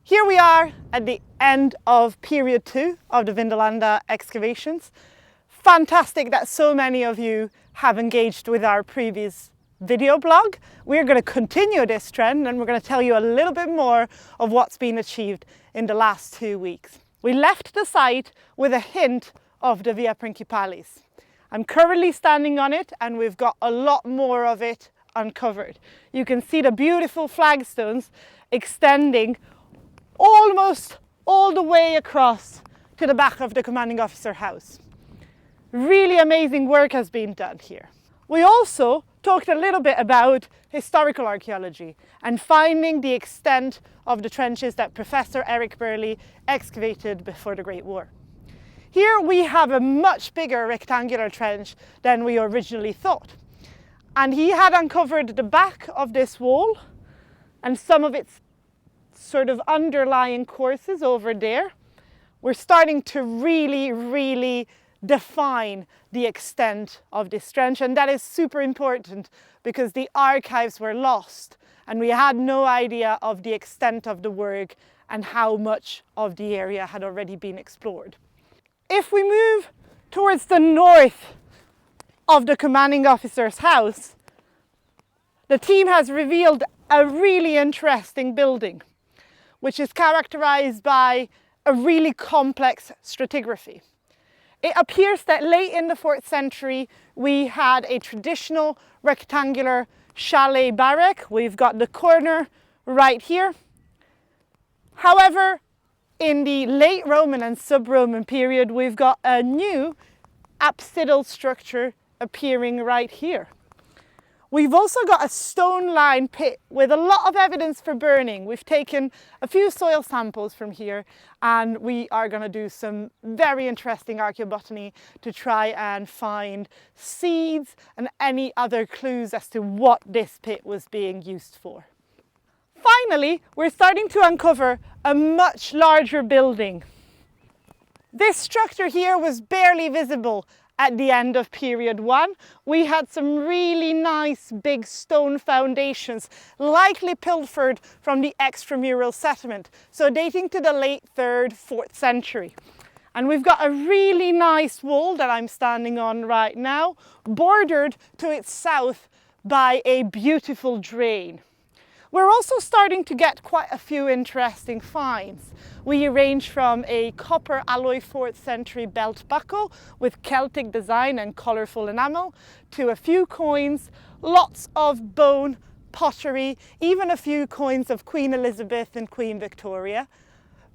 Here we are at the end of period 2 of the Vindolanda excavations. Fantastic that so many of you have engaged with our previous video blog. We're going to continue this trend and we're going to tell you a little bit more of what's been achieved in the last 2 weeks. We left the site with a hint of the Via Principalis. I'm currently standing on it and we've got a lot more of it uncovered. You can see the beautiful flagstones extending almost all the way across to the back of the commanding officer house. Really amazing work has been done here. We also talked a little bit about historical archaeology and finding the extent of the trenches that Professor Eric Burley excavated before the Great War. Here we have a much bigger rectangular trench than we originally thought. And he had uncovered the back of this wall and some of its sort of underlying courses over there. We're starting to really define the extent of this trench, and that is super important because the archives were lost and we had no idea of the extent of the work and how much of the area had already been explored. If we move towards the north of the commanding officer's house, the team has revealed a really interesting building, which is characterized by a really complex stratigraphy. It appears that late in the 4th century, we had a traditional rectangular chalet barrack. We've got the corner right here. However, in the late Roman and sub-Roman period, we've got a new apsidal structure appearing right here. We've also got a stone-lined pit with a lot of evidence for burning. We've taken a few soil samples from here and we are going to do some very interesting archaeobotany to try and find seeds and any other clues as to what this pit was being used for. Finally, we're starting to uncover a much larger building. This structure here was barely visible at the end of period 1. We had some really nice big stone foundations, likely pilfered from the extramural settlement, so dating to the late 3rd, 4th century. And we've got a really nice wall that I'm standing on right now, bordered to its south by a beautiful drain. We're also starting to get quite a few interesting finds. We range from a copper alloy 4th century belt buckle with Celtic design and colourful enamel, to a few coins, lots of bone, pottery, even a few coins of Queen Elizabeth and Queen Victoria.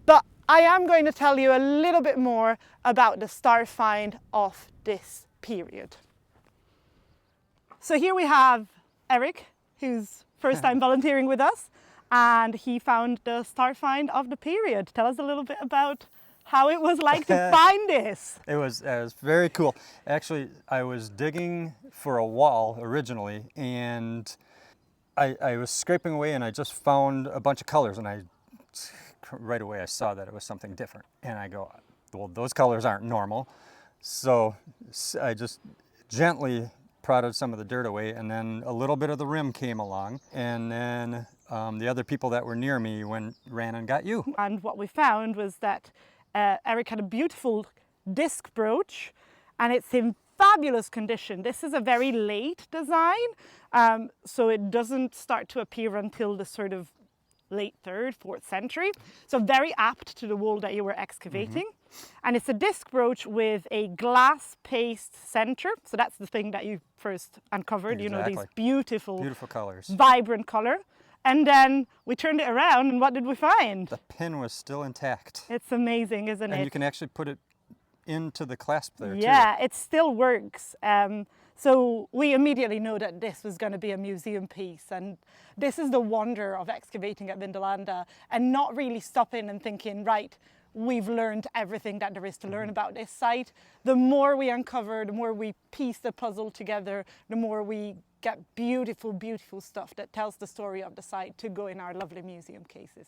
But I am going to tell you a little bit more about the star find of this period. So here we have Eric, who's first time volunteering with us, and he found the star find of the period. Tell us a little bit about how it was like to find this. It was very cool. Actually, I was digging for a wall originally, and I was scraping away and I just found a bunch of colors, and right away I saw that it was something different. And I go, well, those colors aren't normal. So I just gently prodded some of the dirt away, and then a little bit of the rim came along, and then the other people that were near me ran and got you. And what we found was that Eric had a beautiful disc brooch, and it's in fabulous condition. This is a very late design, so it doesn't start to appear until the sort of late 3rd, 4th century. So very apt to the wall that you were excavating. And it's a disc brooch with a glass paste center. So that's the thing that you first uncovered, Exactly. You know, these beautiful colors, vibrant color. And then we turned it around, and what did we find? The pin was still intact. It's amazing, isn't it? And you can actually put it into the clasp there too. Yeah, it still works. So we immediately know that this was going to be a museum piece, and this is the wonder of excavating at Vindolanda and not really stopping and thinking, right, we've learned everything that there is to learn about this site. The more we uncover, the more we piece the puzzle together, the more we get beautiful stuff that tells the story of the site to go in our lovely museum cases.